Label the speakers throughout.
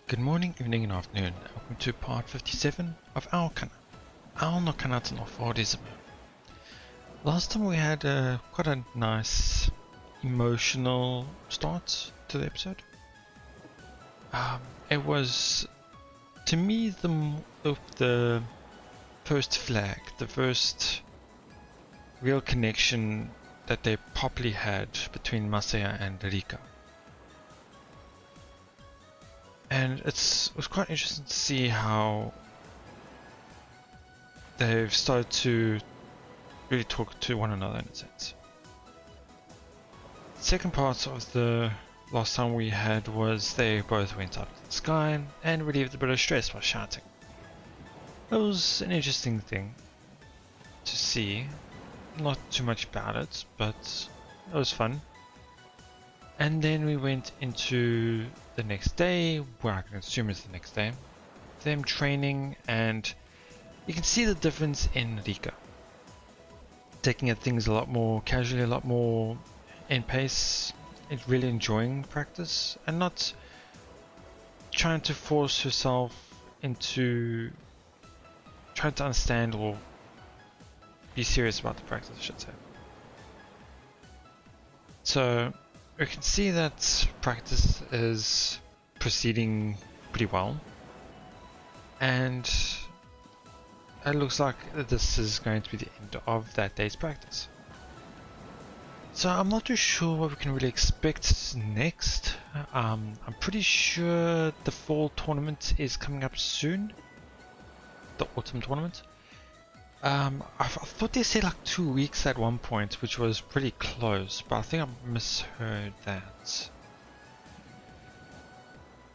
Speaker 1: Good morning, evening, and afternoon. Welcome to part 57 of Aokana, no Kanata no fōリズム. Last time we had quite a nice emotional start to the episode. It was, to me, the first flag, the first real connection that they properly had between Masaya and Rika. And it was quite interesting to see how they've started to really talk to one another in a sense. The second part of the last time we had was they both went up to the sky and relieved a bit of stress by shouting. It was an interesting thing to see. Not too much about it, but it was fun. And then we went into the next day, where I can assume is the next day, them training, and you can see the difference in Rika. Taking at things a lot more casually, a lot more in pace, and really enjoying practice, and not trying to force herself into trying to understand or be serious about the practice, I should say. So we can see that practice is proceeding pretty well, and it looks like this is going to be the end of that day's practice. So I'm not too sure what we can really expect next. I'm pretty sure the fall tournament is coming up soon, the autumn tournament. I thought they said like 2 weeks at one point, which was pretty close, but I think I misheard that.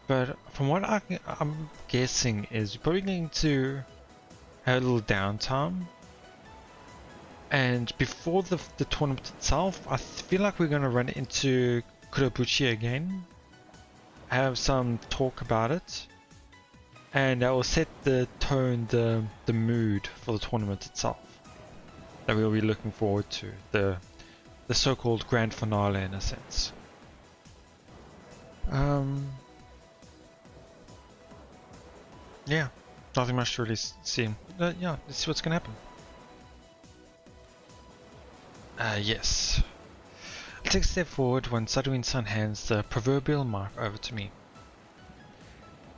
Speaker 1: But from what I'm guessing is we're probably going to have a little downtime, and before the tournament itself, I feel like we're going to run into Kurobuchi again, have some talk about it, and that will set the tone, the mood for the tournament itself that we'll be looking forward to, the so-called grand finale in a sense. Yeah, nothing much to really see. Yeah, let's see what's gonna happen. Yes. I'll take a step forward when Saruin-san hands the proverbial mark over to me.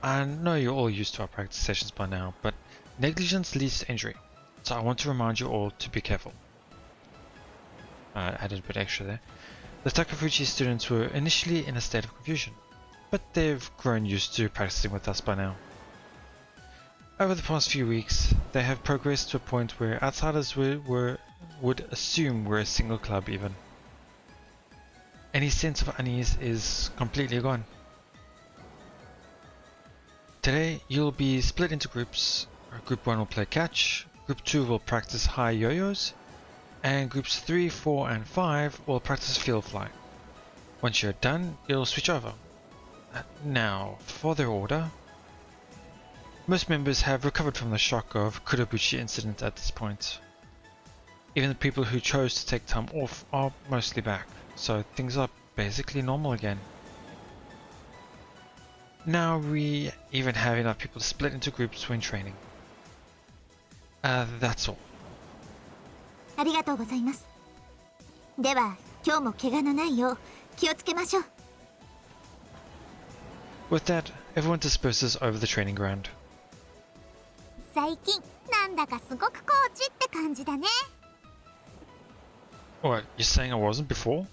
Speaker 1: I know you're all used to our practice sessions by now, but negligence leads to injury, so I want to remind you all to be careful. I added a bit extra there. The Takafuji students were initially in a state of confusion, but they've grown used to practicing with us by now. Over the past few weeks, they have progressed to a point where outsiders would assume we're a single club even. Any sense of unease is completely gone. Today you'll be split into groups. Group 1 will play catch, Group 2 will practice high yo-yos, and Groups 3, 4 and 5 will practice field fly. Once you're done, you'll switch over. Now, for their order. Most members have recovered from the shock of Kurobuchi incident at this point. Even the people who chose to take time off are mostly back, so things are basically normal again. Now we even have enough people to split into groups when training. That's all.
Speaker 2: ありがとうございます。では、今日も怪我のないよう気をつけましょう。
Speaker 1: With that, everyone disperses over the training ground.
Speaker 2: 最近なんだかすごくコーチって感じだね。
Speaker 1: What, you're saying I wasn't before?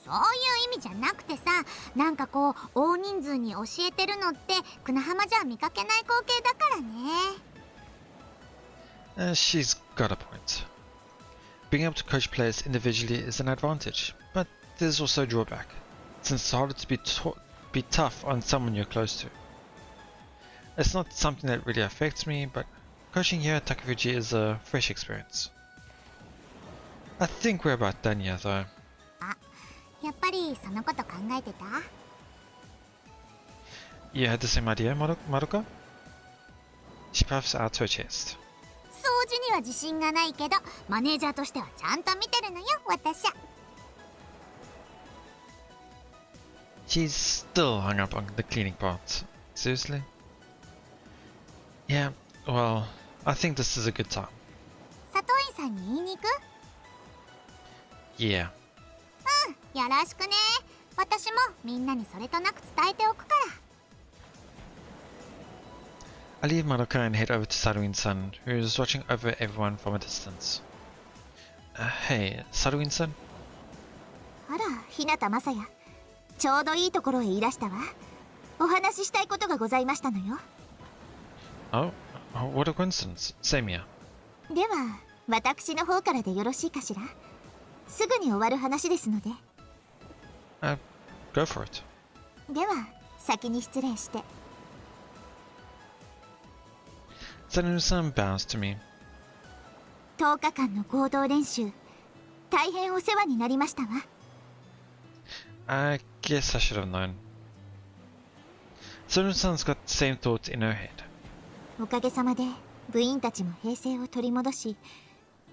Speaker 2: そういう意味じゃなくてさ、なんかこう大人数に教えてるのって久那浜じゃ見かけない光景だからね。
Speaker 1: She's got a point. Being able to coach players individually is an advantage, but there's also a drawback, since it's harder to be tough on someone you're close to. It's not something that really affects me, but coaching here at Takafuji is a fresh experience. I think we're about done here though.
Speaker 2: やっぱりそのこと考えてた？
Speaker 1: You had the same idea, Maruka? She puffs out her chest.
Speaker 2: 掃除には自信がないけど、マネージャーとしてはちゃんと見てるのよ、私は。
Speaker 1: She's still hung up on the cleaning part, Seriously? Yeah, well, I think this is a good time.
Speaker 2: 佐藤院さんに言いに行く？
Speaker 1: Yeah.
Speaker 2: よろしくね。私もみんなにそれとなく伝えておくから。
Speaker 1: I leave Madoka and head over to Saruin-san, who is watching over everyone from a distance. Hey, Saruin-san?
Speaker 2: あら、日向雅也。ちょうどいいところへいらしたわ。お話ししたいことがございましたのよ。
Speaker 1: Oh, what a coincidence. Same here.
Speaker 2: では、私の方からでよろしいかしら。すぐに終わる話ですので。
Speaker 1: Go for it.
Speaker 2: では、先に失礼して。
Speaker 1: Saruin-san bows to me.
Speaker 2: 10日間の合同練習、大変お世話になりましたわ。
Speaker 1: I guess I should have known. Saruin-san's got the same thoughts in her head.
Speaker 2: おかげさまで部員たちも平静を取り戻し、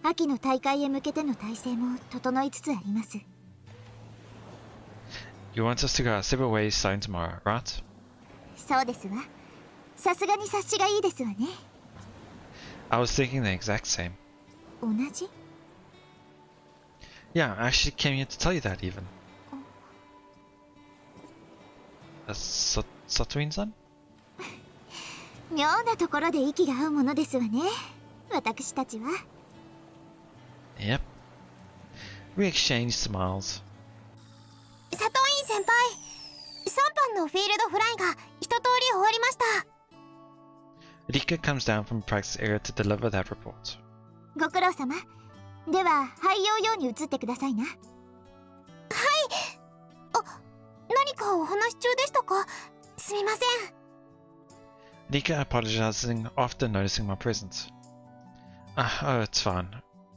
Speaker 2: 秋の大会へ向けての体制も整いつつあります。
Speaker 1: You want us to go our separate ways starting tomorrow, right?
Speaker 2: そうですわ。さすがに察しがいいですわね。
Speaker 1: I was thinking the exact same.
Speaker 2: 同じ？
Speaker 1: Yeah, I actually came here to tell you that even. Saruin-san?
Speaker 2: 妙なところで息が合うものですわね。私たちは。
Speaker 1: Yep. We exchanged smiles.
Speaker 2: 佐藤院先輩、3班のフィールドフライが一通り終わりました。
Speaker 1: Rika comes down from the practice area to deliver that report.
Speaker 2: ご苦労様。では、廃用用に移ってくださいな。はい。何かお話中でしたか？すみません。
Speaker 1: Rika apologizing after noticing my presence. Oh, it's fine.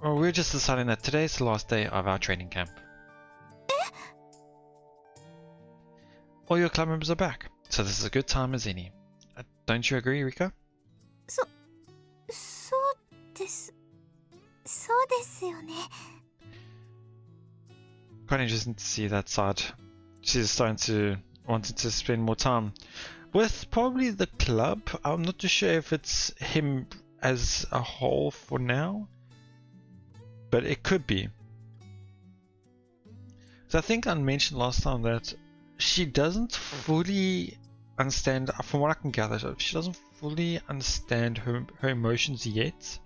Speaker 1: Well, we're just deciding that today's the last day of our training camp. All your club members are back, so this is a good time as any. Don't you agree, Rika?
Speaker 2: そうです。そうですよね。
Speaker 1: Quite interesting to see that side. She's starting to wanting to spend more time with probably the club. I'm not too sure if it's him as a whole for now, but it could be. So I think I mentioned last time that she doesn't fully understand, from what I can gather, she doesn't fully understand her emotions yet,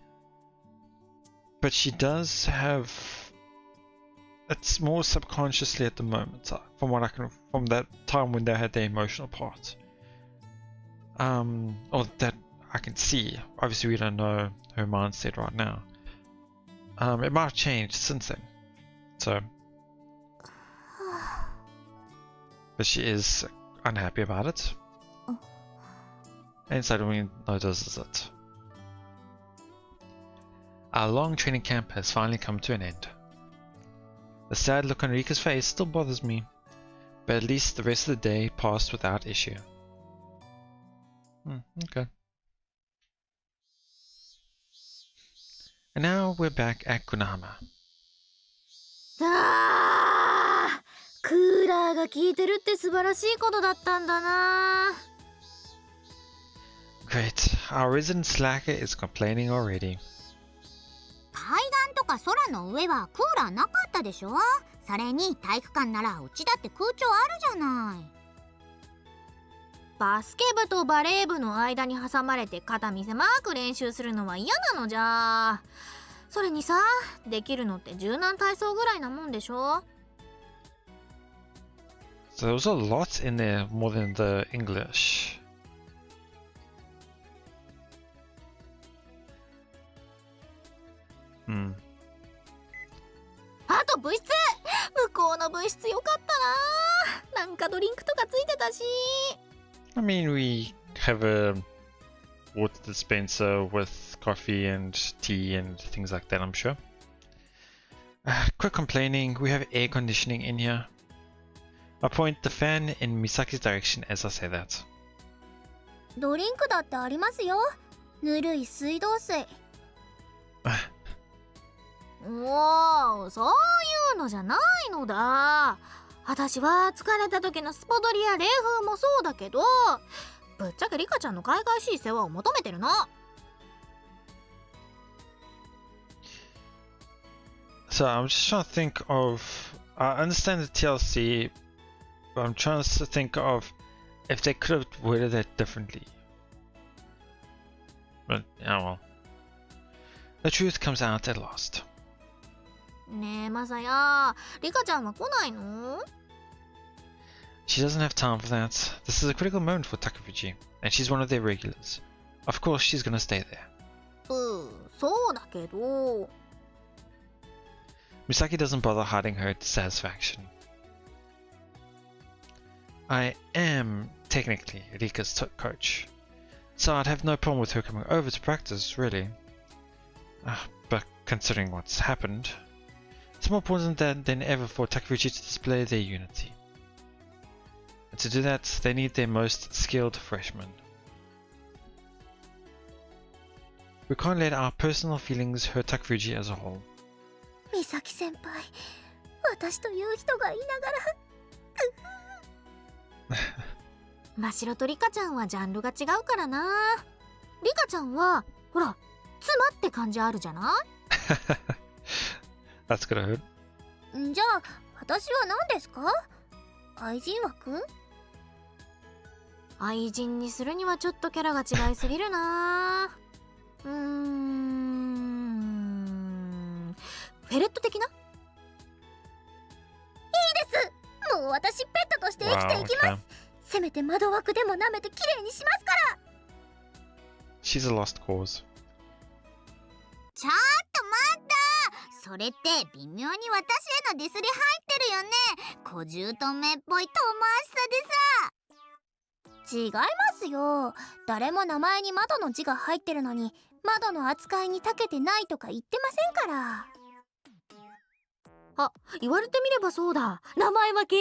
Speaker 1: but she does have, it's more subconsciously at the moment, from what I can, from that time when they had their emotional part, or that I can see. Obviously we don't know her mindset right now. It might have changed since then, so, but she is unhappy about it, and Saruin notices it. Our long training camp has finally come to an end. The sad look on Rika's face still bothers me, but at least the rest of the day passed without issue. Okay. And now we're back at Kunahama.
Speaker 3: クーラーが効いてるって素晴らしいことだったんだな。
Speaker 1: Great, our resident slacker is complaining already.
Speaker 2: 海岸とか空の上はクーラーなかったでしょ。それに体育館ならうちだって空調あるじゃない。
Speaker 3: バスケ部とバレー部の間に挟まれて肩身狭く練習するのは嫌なのじゃ。それにさ、できるのって柔軟体操ぐらいなもんでしょ。
Speaker 1: So there was a lot in there more than the English. Hmm.
Speaker 3: あと部室、向こうの部室よかったな。なんかドリンクとかついてたし。
Speaker 1: I mean, we have a water dispenser with coffee and tea and things like that, I'm sure. Quick complaining, we have air conditioning in here. I point the fan in Misaki's direction as I say that.
Speaker 2: ドリンクだってありますよ。ぬるい水道水。
Speaker 3: もうそういうのじゃないのだ。私は疲れた時のスポドリや冷風もそうだけど、ぶっちゃけリカちゃんの海外しい世話を求めてるの。
Speaker 1: So I'm just trying to think of. I understand the TLC, but I'm trying to think of if they could have worded that differently. But yeah, well. The truth comes out at last.
Speaker 3: ねえマサヤ、リカちゃんは来ないの？
Speaker 1: She doesn't have time for that. This is a critical moment for Takafuji, and she's one of their regulars. Of course, she's gonna stay there.
Speaker 3: そうだけど。
Speaker 1: Misaki doesn't bother hiding her dissatisfaction. I am technically Rika's coach, so I'd have no problem with her coming over to practice, really. But considering what's happened, it's more important than ever for Takafuji to display their unity. And to do that, they need their most skilled freshman. We can't let our personal feelings hurt Takafuji as a whole.
Speaker 2: 美咲先輩、私という人がいながら
Speaker 3: 真白とリカちゃんはジャンルが違うからな。リカちゃんはほら妻って感じあるじゃない？
Speaker 1: That's gonna hurt.
Speaker 2: じゃあ私は何ですか？愛人枠？
Speaker 3: 愛人にするにはちょっとキャラが違いすぎるな。フェレット的な？いい
Speaker 2: です。もう私ペットとして生きていきます。せめて窓枠でも舐めてきれいにしますから。
Speaker 1: She's a lost cause.
Speaker 2: ちょっと待った。それって微妙に私へのディスり入ってるよね。小姑っぽい遠回しさでさ。違いますよ。誰も名前に窓の字が入ってるのに窓の扱いに長けてないとか言ってませんから。
Speaker 3: あ、言われてみればそうだ。名前分け。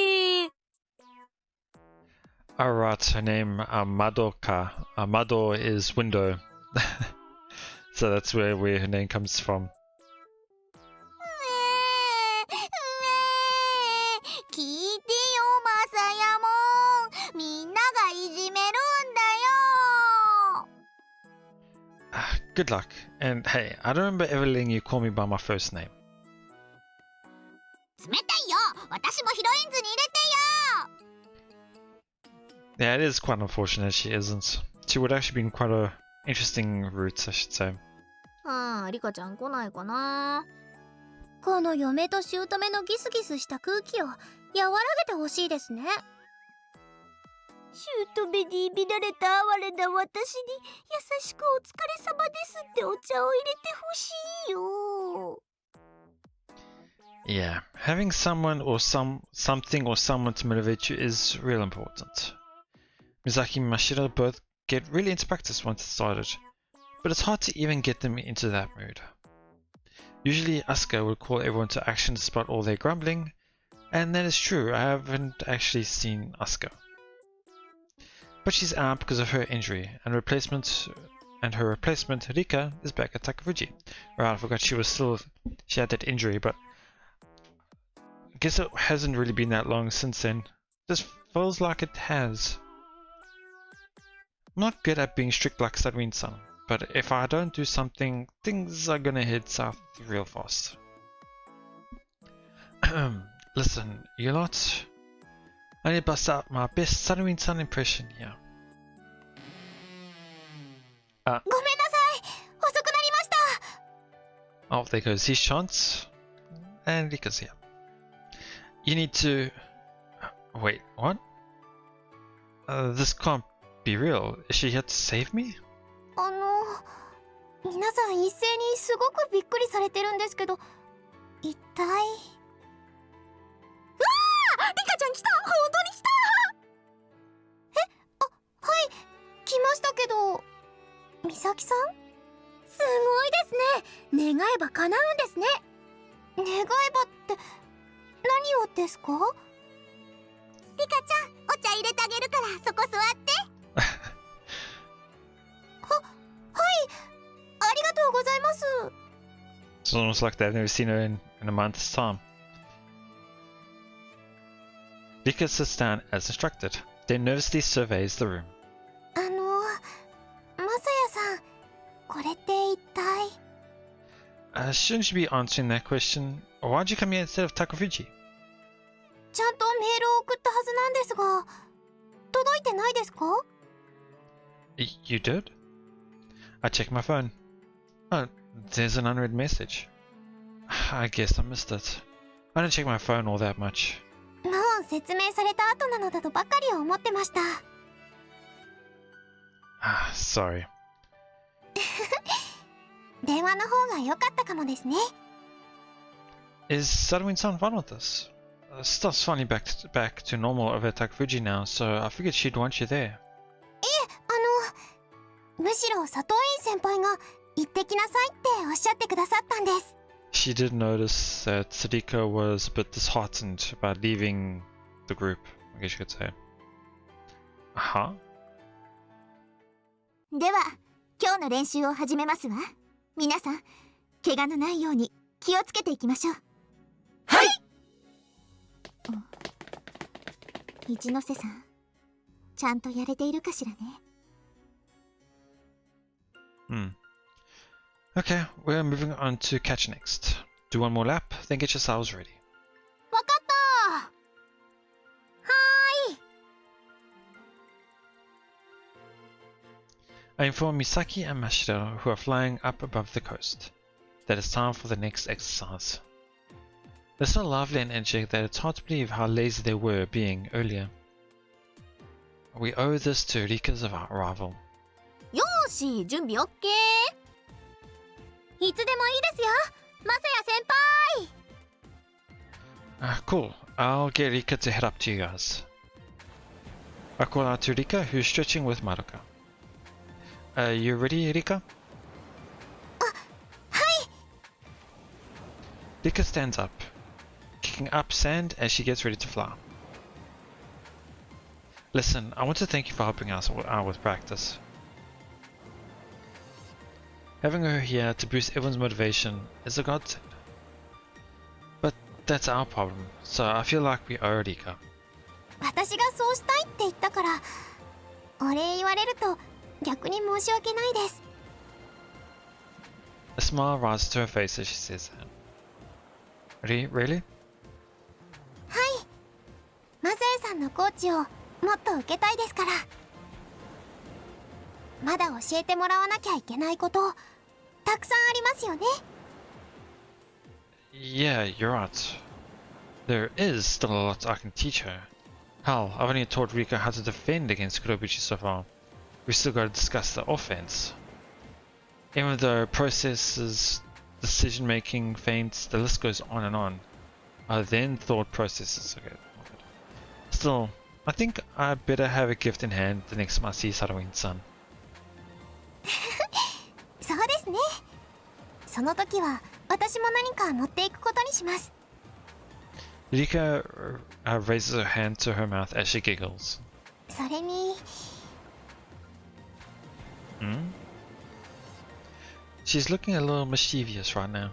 Speaker 1: Alright, her name Madoka. Mado is window. So that's where her name comes from.
Speaker 2: 聞いてよマサヤモン。みんながいじめるんだよ。
Speaker 1: Good luck. And hey, I don't remember ever letting you call me by my first name.
Speaker 2: 冷たいよ。私もヒロインズに入れてよ。
Speaker 1: Yeah, it is quite unfortunate she isn't. She would actually been quite a interesting route, I should say.
Speaker 3: リカちゃん来ないかな。
Speaker 2: この嫁と姑のギスギスした空気を和らげてほしいですね。姑に乱れた哀れな私に優しくお疲れ様ですってお茶を入れてほしいよ。
Speaker 1: Yeah, having someone or something or someone to motivate you is real important. Misaki and Mashiro both get really into practice once it's started, but it's hard to even get them into that mood. Usually Asuka would call everyone to action despite all their grumbling, and that is true, I haven't actually seen Asuka. But she's out because of her injury, and her replacement Rika is back at Takafuji. Right, I forgot she had that injury, but I guess it hasn't really been that long since then. This feels like it has. I'm not good at being strict like SunaeVN, but if I don't do something, things are gonna head south real fast. Listen, you lot, I need to bust out my best SunaeVN impression here.
Speaker 2: ごめんなさい。遅くなりました。
Speaker 1: Oh, there goes his chance. And Rika's here. You need to... Wait, what? This can't be real. Is she here to save me?
Speaker 2: 皆さん一斉にすごくびっくりされてるんですけど、一体。うわあ、リカちゃん来た。本当に来た。はい、来ましたけど、美咲さん？すごいですね。願えば叶うんですね。願えばって何をですか？リカちゃん、お茶入れてあげるからそこ座って。はい、ありがとうございます。
Speaker 1: It's almost like they've never seen her in a month's time. Rika sits down as instructed, then nervously surveys the room. Shouldn't you be answering that question? Or why'd you come here instead of Takufuji?
Speaker 3: ちゃんとメールを送ったはずなんですが、届いてないですか？
Speaker 1: You did? I checked my phone. Oh, there's an unread message. I guess I missed it. I don't check my phone all that much.
Speaker 3: もう説明された後なのだとばかり思ってました。
Speaker 1: Sorry.
Speaker 3: 電話の方が良かったかもですね。
Speaker 1: Is SunaeVN fun with this? Stuff's finally back to normal over at Takufuji now, so I figured she'd want you there.
Speaker 3: むしろ佐藤院先輩が行ってきなさいっておっしゃってくださったんです。
Speaker 1: She did notice that Sadiko was a bit disheartened about leaving the group, I guess you could say. Huh?
Speaker 2: では今日の練習を始めますわ。皆さん怪我のないように気をつけていきましょう。
Speaker 3: はい。
Speaker 2: 一ノ瀬さん、ちゃんとやれているかしらね。
Speaker 1: Okay, we're moving on to catch next. Do one more lap, then get yourselves ready.
Speaker 3: わかった。はーい。
Speaker 1: I inform Misaki and Mashiro, who are flying up above the coast, that it's time for the next exercise. They're so lively and energetic that it's hard to believe how lazy they were being earlier. We owe this to Rika's arrival.
Speaker 3: よーし、準備オッケー。いつでもいいですよ、マサヤ先輩。
Speaker 1: Cool. I'll get Rika to head up to you guys. I call out to Rika, who's stretching with Maruka. You ready, Rika?
Speaker 3: はい。
Speaker 1: Rika stands up, kicking up sand as she gets ready to fly. Listen, I want to thank you for helping us out with practice. Having her here to boost everyone's motivation is a godsend. But that's our problem, so I feel like we owe Rika.
Speaker 3: 私がそうしたいって言ったから、お礼言われると逆に申し訳ないです。
Speaker 1: A smile rises to her face as she says that. Really?
Speaker 3: はい。マサヤさんのコーチをもっと受けたいですから。まだ教えてもらわなきゃいけないこと、たくさんありますよね。
Speaker 1: Yeah, you're right. There is still a lot I can teach her. Hell, I've only taught Rika how to defend against Kurobuchi so far. We still gotta discuss the offense. Even though processes, decision making, feints, the list goes on and on. Then thought processes. Okay. Still, I think I better have a gift in hand the next time I see SunaeVN-san.
Speaker 3: そうですね。その時は私も何か持っていくことにします。
Speaker 1: Rika raises her hand to her mouth as she giggles.
Speaker 3: それに、
Speaker 1: She's looking a little mischievous right now.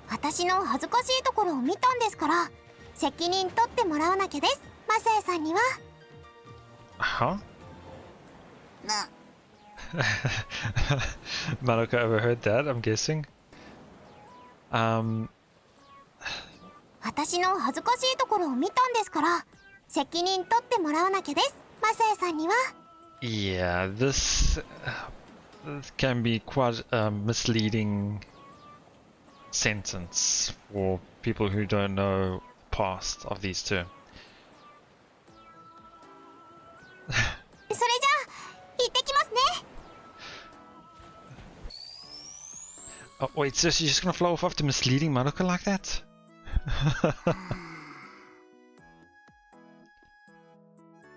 Speaker 3: 私の恥ずかしいところを見たんですから、責任取ってもらわなきゃです、マサヤさんには。
Speaker 1: Huh? Maruka overheard that, I'm guessing.
Speaker 3: 私の恥ずかしいところを見たんですから、責任取ってもらわなきゃです、マサヤさんには。
Speaker 1: Yeah, this can be quite a misleading sentence for people who don't know the past of these two.
Speaker 3: それじゃあ、行ってきますね。
Speaker 1: Oh, wait, so she's just gonna flow off after misleading Maruka like that?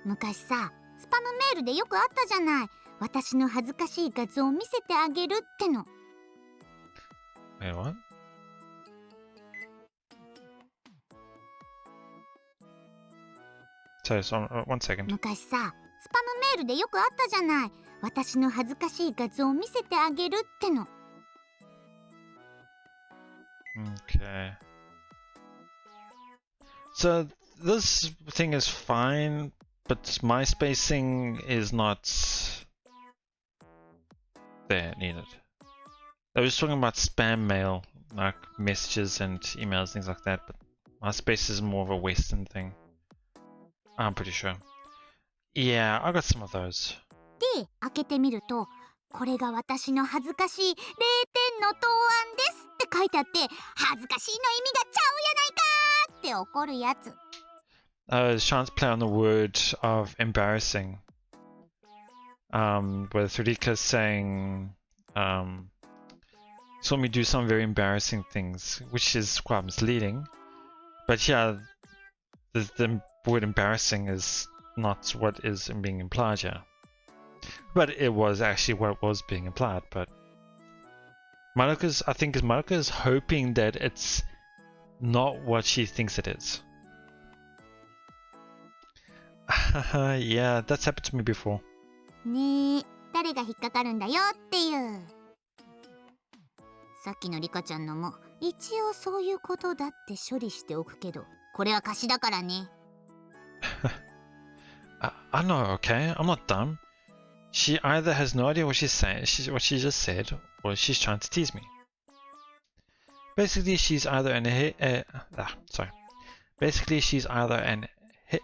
Speaker 2: 昔さ、スパムメールでよくあったじゃない。私の恥ずかしい画像を見せてあげるっての。
Speaker 1: Wait, what? Sorry, one second.
Speaker 2: 昔さ、スパムメールでよくあったじゃない。私の恥ずかしい画像を見せてあげるっての。
Speaker 1: Okay. So this thing is fine, but my spacing is not there needed. I was talking about spam mail like messages and emails, things like that. But MySpace is more of a Western thing. I'm pretty sure. Yeah, I got some of those.
Speaker 2: で、開けてみると、これが私の恥ずかしい0点の答案ですって書いてあって、恥ずかしいの意味がちゃうやないかーって怒るやつ。
Speaker 1: Trying to play on the word of embarrassing. With Rika saying, saw me do some very embarrassing things, which is quite misleading. But yeah, the word embarrassing is not what is being implied here. But it was actually what was being implied. But I think Madoka is hoping that it's not what she thinks it is. Yeah, that's happened to me before.
Speaker 2: ねえ、誰が引っかかるんだよっていう。さっきのリカちゃんのも一応そういうことだって処理しておくけど、これは貸しだからね。
Speaker 1: I know, okay? I'm not dumb. She either has no idea what she's saying, what she just said, or she's trying to tease me. Basically, she's either an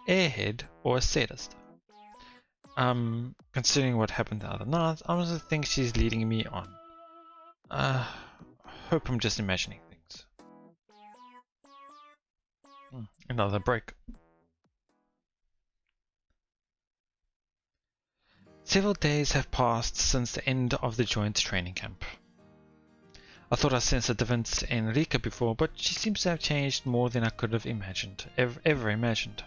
Speaker 1: airhead or a sadist. Considering what happened the other night, I also think she's leading me on. Hope I'm just imagining things. Another break. Several days have passed since the end of the joint training camp. I thought I sensed a difference in Rika before, but she seems to have changed more than I could have imagined, ever imagined.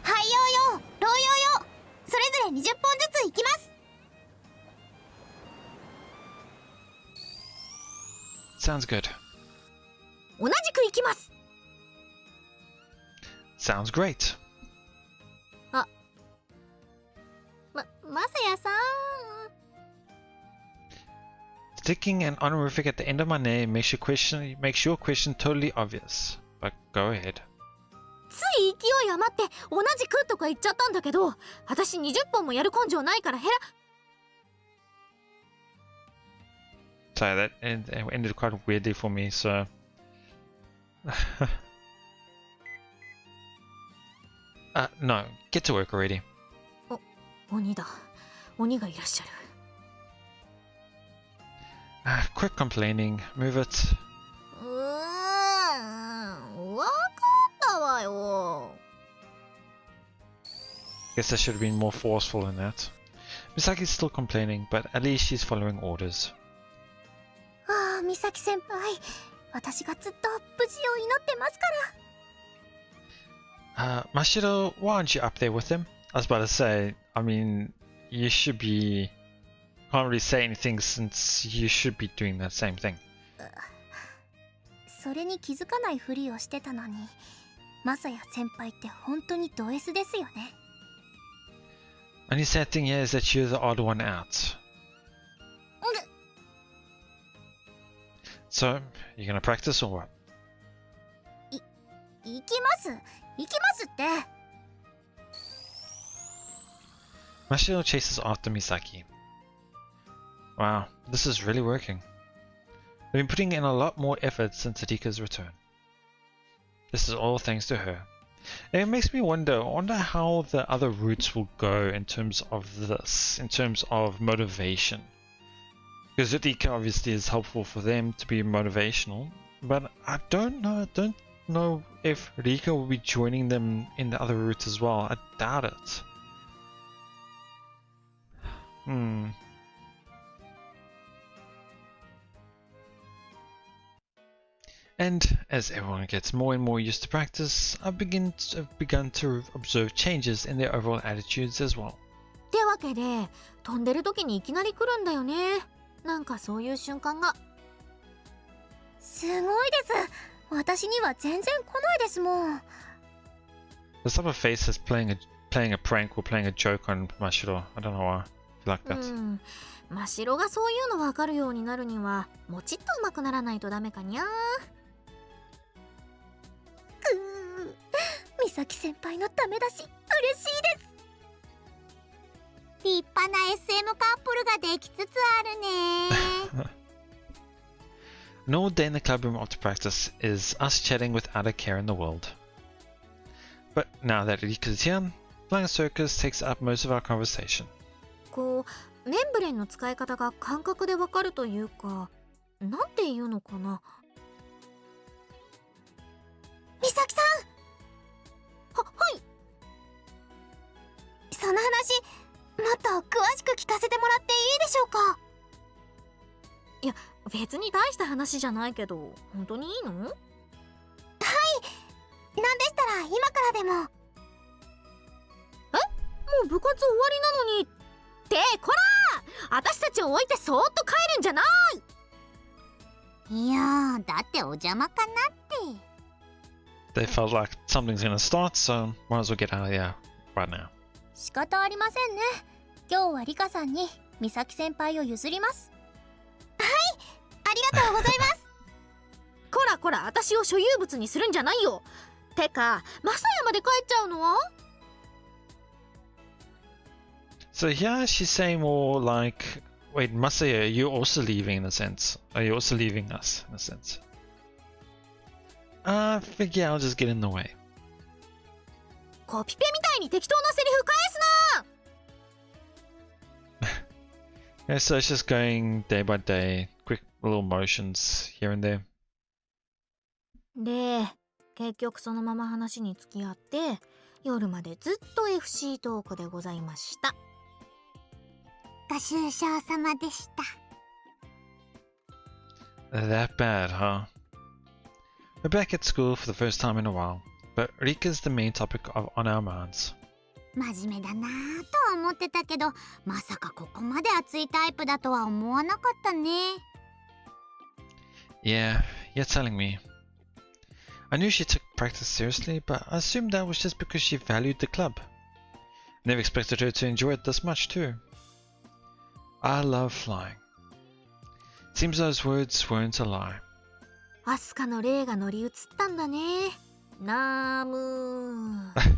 Speaker 2: はいよーよー、ろうよーよー、それぞれ20本ずついきます。
Speaker 1: Sounds good.
Speaker 3: 同じく行きます。
Speaker 1: Sounds great.
Speaker 3: まさやさん。
Speaker 1: Sticking an honorific at the end of my name makes your question totally obvious. But go ahead.
Speaker 3: つい勢い余って同じくとか言っちゃったんだけど、私20本もやる根性ないから
Speaker 1: Sorry, that ended quite weirdly for me, so... no, get to work already.
Speaker 3: 鬼だ。鬼がいらっしゃる。
Speaker 1: Quit complaining, move it.
Speaker 3: わかったわよ。
Speaker 1: Guess I should have been more forceful in that. Misaki's still complaining, but at least she's following orders.
Speaker 2: ああ、美咲先輩、私がずっと無事を祈ってますから。
Speaker 1: Mashiro, why aren't you up there with him? I was about to say, I mean, you should be... Can't really say anything since you should be doing that same thing.
Speaker 2: それに気づかないふりをしてたのに、マサヤ先輩って本当にド S ですよね。
Speaker 1: Only sad thing here is that you're the odd one out. So, you gonna practice or what?
Speaker 2: 行きますって。
Speaker 1: Mashiro chases after Misaki. Wow, this is really working. They've been putting in a lot more effort since Rika's return. This is all thanks to her. And it makes me wonder how the other routes will go in terms of this, in terms of motivation. Because Rika obviously is helpful for them to be motivational, but I don't know if Rika will be joining them in the other route as well. I doubt it. And as everyone gets more and more used to practice, I've begun to observe changes in their overall attitudes as well.
Speaker 3: ってわけで、飛んでる時にいきなり来るんだよね。なんかそういう瞬間が。
Speaker 2: すごいです。私には全然来ないですもん。
Speaker 1: The type of face is playing a prank or playing a joke on Mashiro. I don't know why. I feel like that.
Speaker 3: 真白がそういうの分かるようになるにはもちっと上手くならないとダメかにゃ。
Speaker 2: 美咲先輩のためだし嬉しいです。立派な SM カップルができつつあるね。
Speaker 1: An all day in the club room after practice is us chatting without a care in the world. But now that Rika's here, Flying Circus takes up most of our conversation.
Speaker 3: こうメンブレンの使い方が感覚でわかるというか、なんていうのかな。
Speaker 2: 美咲さん。
Speaker 3: はい。
Speaker 2: その話、もっと詳しく聞かせてもらっていいでしょうか。
Speaker 3: いや、別に大した話じゃないけど、本当にいいの？はい。
Speaker 2: なんでしたら今からでも。
Speaker 3: もう部活終わりなのに。ってこら！私たちを置いてそーっと帰るんじゃない！
Speaker 2: いやー、だってお邪魔かなって。
Speaker 1: They felt like something's gonna start, so might as well get out of here right now.
Speaker 2: 仕方ありませんね。今日はリカさんに美咲先輩を譲ります。はい、ありがとうございます。
Speaker 3: こらこら、私を所有物にするんじゃないよ。てか、マサヤまで帰っちゃうのは？
Speaker 1: So here she's saying more like, wait, Masaya, you're also leaving in a sense. Are you also leaving us in a sense? I figure I'll just get in the way.
Speaker 3: コピペみたいに適当なセリフ返すな！
Speaker 1: Yeah, so it's just going day by day, quick little motions here and there.
Speaker 3: で、結局そのまま話に付き合って、夜までずっと FC トークでございました。
Speaker 2: ご愁傷様でした。
Speaker 1: That bad, huh? We're back at school for the first time in a while, but Rika's the main topic on our minds.
Speaker 2: 真面目だなぁとは思ってたけど、まさかここまで熱いタイプだとは思わなかったね。
Speaker 1: Yeah, you're telling me. I knew she took practice seriously, but I assumed that was just because she valued the club. Never expected her to enjoy it this much too. I love flying. Seems those words weren't a lie.
Speaker 3: アスカの霊が乗り移ったんだね。ナームー。
Speaker 2: ひどい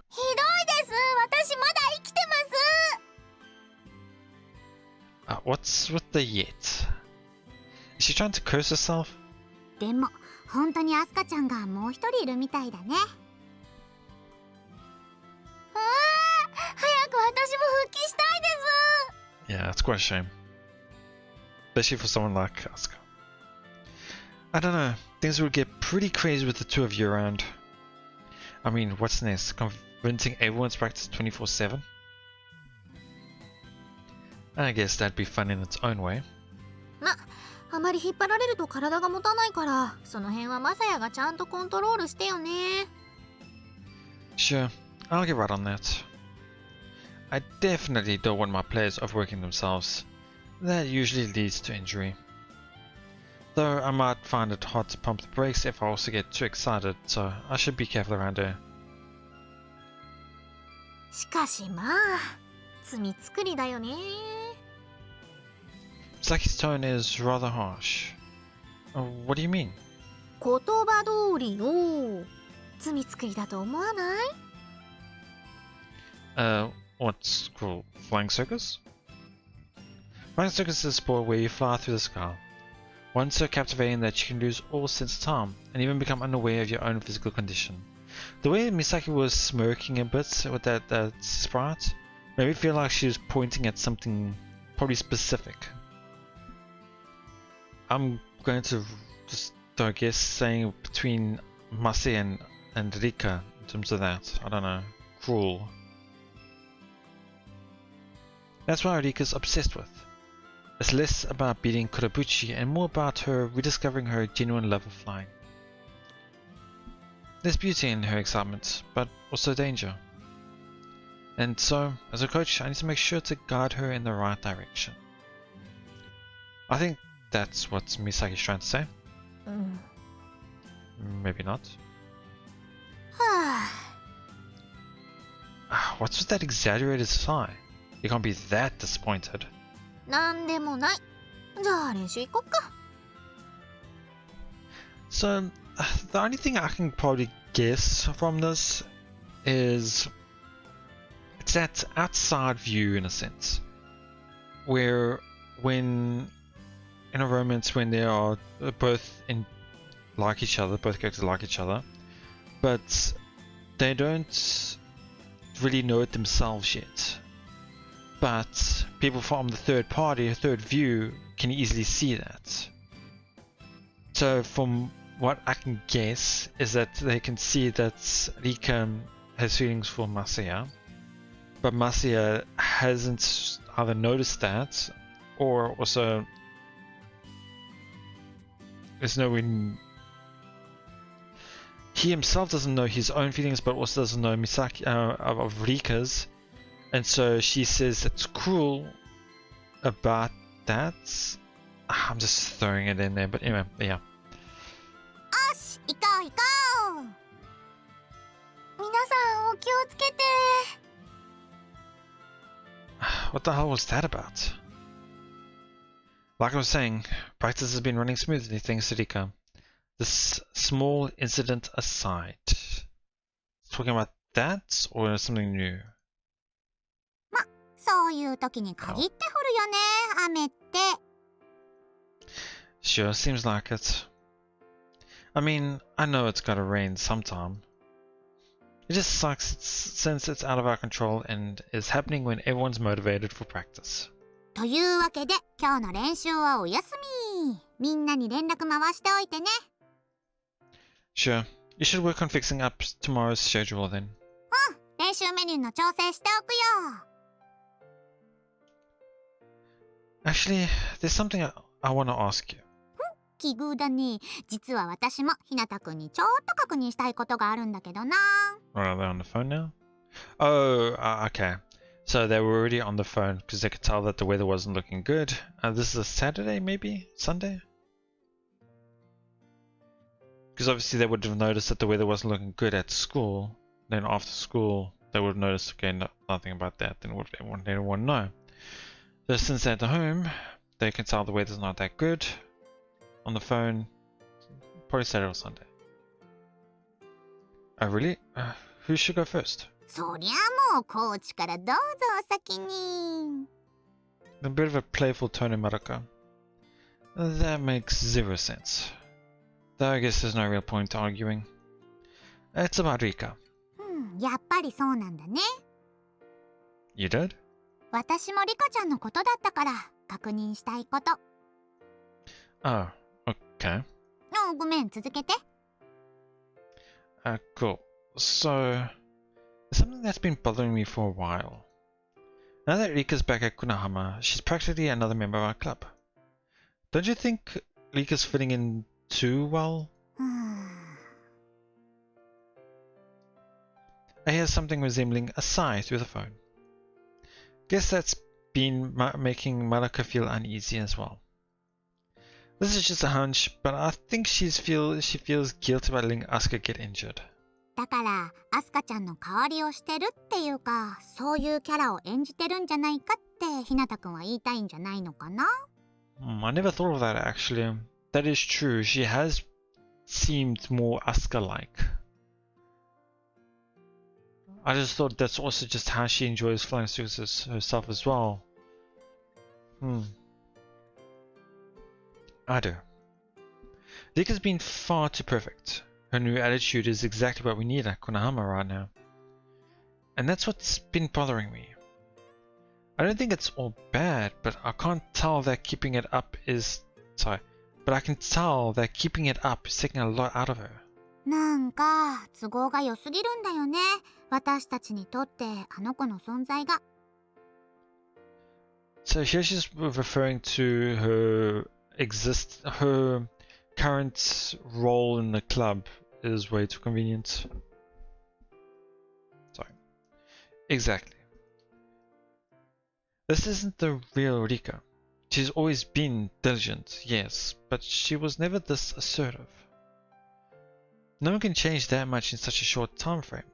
Speaker 2: です。私まだ生きてます。
Speaker 1: What's with the yet? Is she trying to curse herself?
Speaker 2: でも本当にアスカちゃんがもう一人いるみたいだね。早く私も復帰したいです。
Speaker 1: Yeah, it's quite a shame. Especially for someone like Asuka. I don't know, things would get pretty crazy with the two of you around. I mean, what's next? Convincing everyone to practice 24/7? I guess that'd be fun in its own way.
Speaker 3: ま、あまり引っ張られると体が持たないから、その辺はマサヤがちゃんとコントロールしてよね。
Speaker 1: Sure, I'll get right on that. I definitely don't want my players overworking themselves. That usually leads to injury. Though I might find it hard to pump the brakes if I also get too excited, so I should be careful around her.
Speaker 3: しかしまあ、罪作りだよね。
Speaker 1: Saki's tone is rather harsh. What do you mean?
Speaker 3: 言葉通りよ。罪作りだと思わない？
Speaker 1: What's called Flying Circus? Flying Circus is a sport where you fly through the sky. One so captivating that you can lose all sense of time and even become unaware of your own physical condition. The way Misaki was smirking a bit with that sprite made me feel like she was pointing at something probably specific. I'm going to just, I guess, saying between Masi and Rika in terms of that. I don't know. Cruel. That's what Rika's obsessed with. It's less about beating Kurabuchi and more about her rediscovering her genuine love of flying. There's beauty in her excitement, but also danger. And so, as a coach, I need to make sure to guide her in the right direction. I think that's what Misaki's trying to say. Maybe not. What's with that exaggerated sigh? You can't be that disappointed.
Speaker 3: なんでもない。じゃあ練習行こっか。
Speaker 1: So, the only thing I can probably guess from this is it's that outside view in a sense, where when in a romance when they are both like each other, both characters like each other, but they don't really know it themselves yet. But people from the third party, a third view, can easily see that. So from what I can guess is that they can see that Rika has feelings for Masaya, but Masaya hasn't either noticed that or also there's no one. He himself doesn't know his own feelings, but also doesn't know Misaki of Rika's, and so she says it's cruel about that. I'm just throwing it in there, but anyway, yeah.
Speaker 2: よし、行こう行こう。皆さんお気をつけて。
Speaker 1: What the hell was that about? Like I was saying, practice has been running smoothly thanks to Rika. This small incident aside. Talking about that or something new?
Speaker 2: そういう時に限って降るよね、雨って。
Speaker 1: Sure, seems like it. I mean, I know it's gotta rain sometime. It just sucks since it's out of our control and is happening when everyone's motivated for practice.
Speaker 2: というわけで今日の練習はお休み。みんなに連絡回しておいてね。
Speaker 1: Sure, you should work on fixing up tomorrow's schedule then.
Speaker 2: 練習メニューの調整しておくよ。
Speaker 1: Actually, there's something I want to ask you.
Speaker 2: 奇遇だね。実は私もひなたくんにちょっと確認したいことがあるんだけどな。
Speaker 1: Are they on the phone now? Oh, okay. So they were already on the phone because they could tell that the weather wasn't looking good. This is a Saturday, maybe? Sunday? Because obviously they would have noticed that the weather wasn't looking good at school. Then after school, they would have noticed, okay, nothing about that. Then what would everyone know? So since they're at the home, they can tell the weather's not that good. On the phone, probably Saturday or Sunday. Oh, really? Who should go first?
Speaker 2: そりゃもうコーチからどうぞお先に。
Speaker 1: A bit of a playful tone in Maraka. That makes zero sense. Though I guess there's no real point arguing. It's about Rika.
Speaker 2: やっぱりそうなんだね。
Speaker 1: You did?
Speaker 2: 私もリカちゃんのことだったから確認したいこと。
Speaker 1: Oh, okay.
Speaker 2: ごめん、続けて。
Speaker 1: Cool. So, something that's been bothering me for a while. Now that Rika's back at Kunahama, she's practically another member of our club. Don't you think Rika's fitting in too well? I hear something resembling a sigh through the phone. Guess that's been making Maraka feel uneasy as well. This is just a hunch, but I think she feels guilty about letting Asuka get injured.
Speaker 2: だからアスカちゃんの代わりをしてるっていうか、そういうキャラを演じてるんじゃないかってひなたくんは言いたいんじゃないのかな。
Speaker 1: I never thought of that actually. That is true. She has seemed more Asuka-like. I just thought that's also just how she enjoys flying suits herself as well. I do. Rika's been far too perfect. Her new attitude is exactly what we need at Konohama right now. And that's what's been bothering me. I don't think it's all bad, but I can't tell that keeping it up is... Sorry. But I can tell that keeping it up is taking a lot out of her.
Speaker 2: なんか都合が良すぎるんだよね。私たちにとってあの子の存在が。
Speaker 1: So here she's referring to her her current role in the club is way too convenient. Sorry. Exactly. This isn't the real Rika. She's always been diligent, yes, but she was never this assertive. No one can change that much in such a short time frame.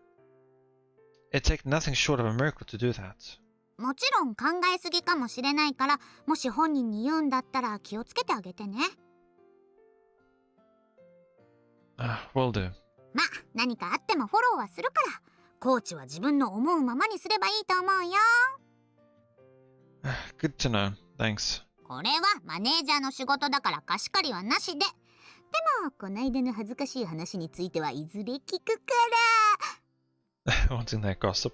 Speaker 1: It'd take nothing short of a miracle to do that.
Speaker 2: もちろん考えすぎかもしれないから、もし本人に言うんだったら気をつけてあげてね。
Speaker 1: Will do.
Speaker 2: ま、何かあってもフォローはするから、コーチは自分の思うままにすればいいと思うよ。
Speaker 1: Good to know. Thanks.
Speaker 2: これはマネージャーの仕事だから貸し借りはなしで。でもこないだの恥ずかしい話についてはいずれ聞くから。
Speaker 1: Wanting that gossip.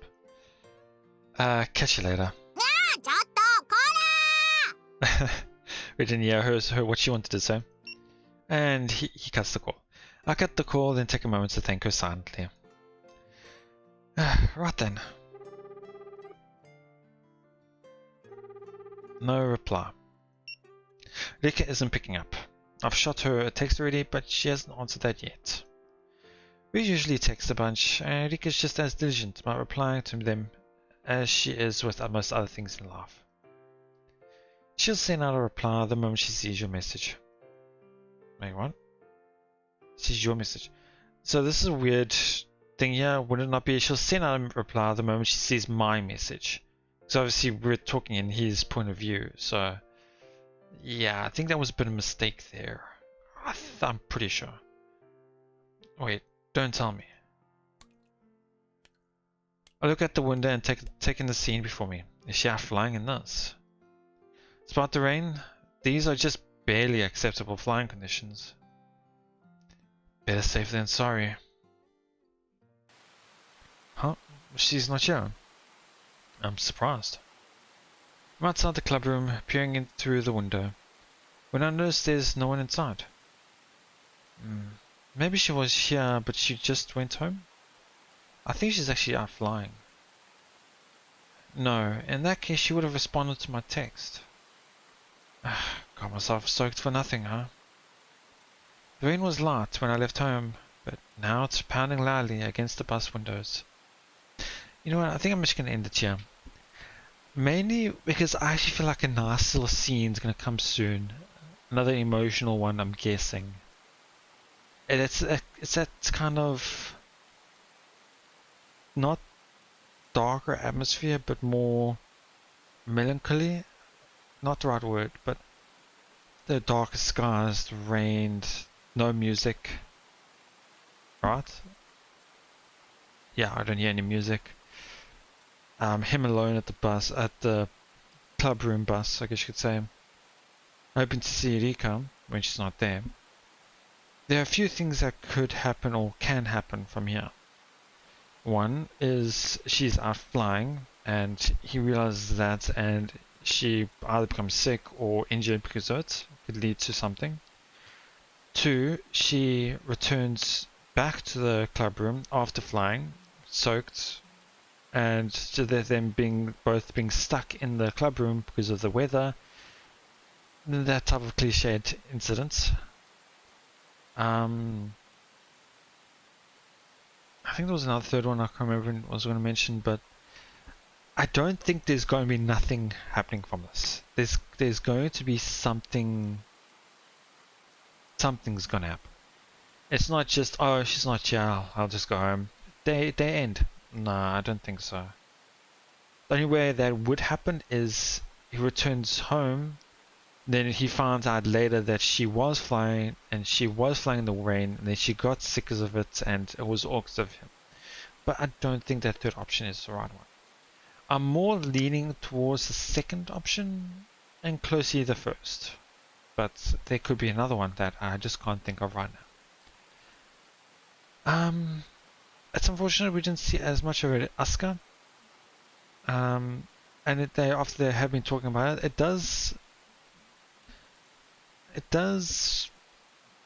Speaker 1: Catch you later.
Speaker 2: ちょっとこ
Speaker 1: We didn't hear her what she wanted to say. And he cuts the call. I cut the call, then take a moment to thank her silently. Right then. No reply. Rika isn't picking up. I've shot her a text already, but she hasn't answered that yet. We usually text a bunch, and Rika's just as diligent about replying to them as she is with most other things in life. She'll send out a reply the moment she sees your message. Wait, what? Sees your message. So this is a weird thing here. Would it not be she'll send out a reply the moment she sees my message? So obviously we're talking in his point of view. So yeah, I think that was a bit of a mistake there. I'm pretty sure. Wait, don't tell me. I look at the window and take in the scene before me. Is she out flying in this? Despite the rain, these are just barely acceptable flying conditions. Better safe than sorry. Huh? She's not here. I'm surprised. I'm outside the club room, peering in through the window, when I notice there's no one inside. Maybe she was here, but she just went home? I think she's actually out flying. No, in that case she would have responded to my text. Got myself soaked for nothing, huh? The rain was light when I left home, but now it's pounding loudly against the bus windows. You know what, I think I'm just going to end it here. Mainly because I actually feel like a nice little scene's going to come soon. Another emotional one, I'm guessing. And it's that kind of not darker atmosphere, but more melancholy. Not the right word, but the darker skies, the rain, no music. Right? Yeah, I don't hear any music. Him alone at the club room bus, I guess you could say. Hoping to see Rika when she's not there. There are a few things that could happen or can happen from here. One is she's out flying and he realizes that and she either becomes sick or injured because of it. Could lead to something. Two, she returns back to the club room after flying, soaked, and so they're them both being stuck in the club room because of the weather. That type of cliched incident. I think there was another third one I can't remember what I was going to mention, but I don't think there's going to be nothing happening from this. There's going to be something. Something's going to happen. It's not just, oh, she's not here, I'll just go home. They end. Nah, I don't think so. The only way that would happen is he returns home, then he finds out later that she was flying, and she was flying in the rain, and then she got sick because of it, and it was all because of him. But I don't think that third option is the right one. I'm more leaning towards the second option, and closely the first. But there could be another one that I just can't think of right now. It's unfortunate we didn't see as much of it Asuka. And after they have been talking about it, it does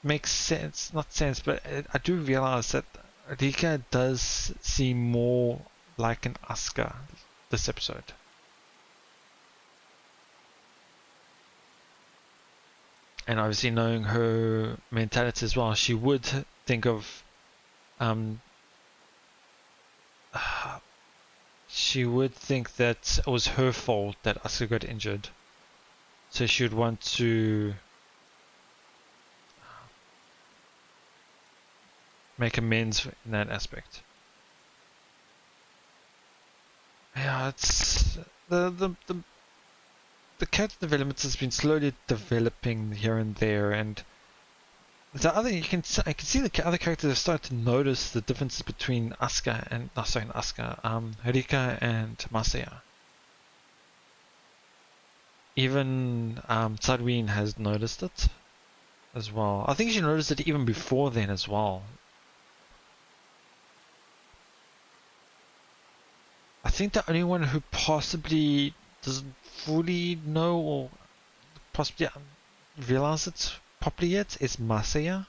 Speaker 1: make sense, not sense, but I do realize that Rika does seem more like an Asuka this episode. And obviously knowing her mentality as well, she would think of she would think that it was her fault that Asuka got injured. So she would want to make amends in that aspect. Yeah, it's the character development has been slowly developing here and there, and I can see the other characters have started to notice the differences between Rika and Masaya. even SunaeVN has noticed it as well. I think she noticed it even before then as well. I think the only one who possibly doesn't fully know or possibly realize it properly yet is Masaya.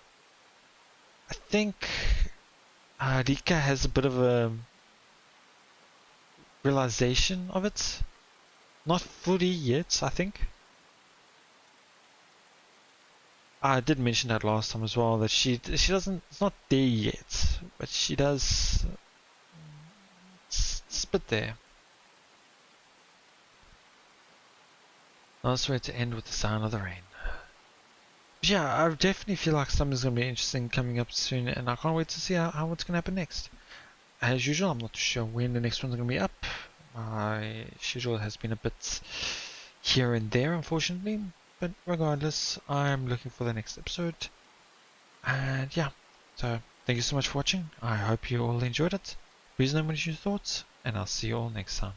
Speaker 1: I think Rika has a bit of a realization of it. Not fully yet, I think. I did mention that last time as well, that she doesn't, it's not there yet, but she does, it's a bit there. Nice way to end with the sound of the rain. But yeah, I definitely feel like something's going to be interesting coming up soon, and I can't wait to see how what's going to happen next. As usual, I'm not too sure when the next one's going to be up. My schedule has been a bit here and there, unfortunately. But regardless, I'm looking for the next episode. And yeah, so thank you so much for watching. I hope you all enjoyed it. Please know what your thoughts, and I'll see you all next time.